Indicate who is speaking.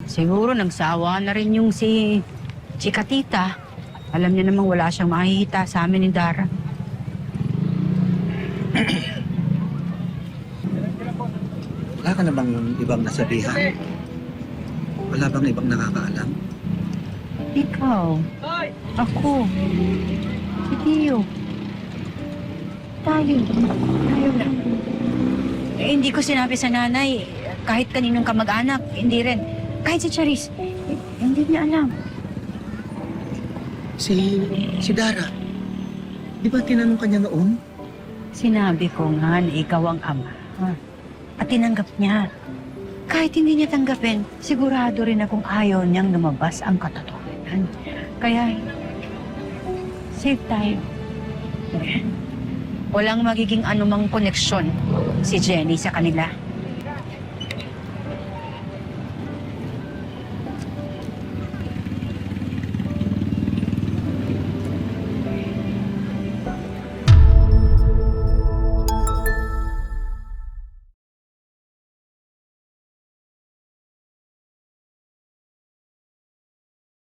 Speaker 1: Siguro nagsawa na rin yung si Chikatita. Alam niya namang wala siyang makikita sa amin ni Dara.
Speaker 2: Wala ka na bang ibang nasabihan? Wala bang ibang nakakaalam?
Speaker 1: Ikaw, ako, si Tio. Tayo lang. Hindi ko sinabi sa nanay, kahit kaninong kamag-anak, hindi rin. Kahit si Charis, hindi niya alam.
Speaker 2: Si Dara, di ba tinanong ka niya noon?
Speaker 1: Sinabi ko nga na ikaw ang ama. At tinanggap niya. Kahit hindi niya tanggapin, sigurado rin akong ayaw niyang lumabas ang katotohanan. Kaya, safe tayo. Walang magiging anumang koneksyon si Jenny sa kanila.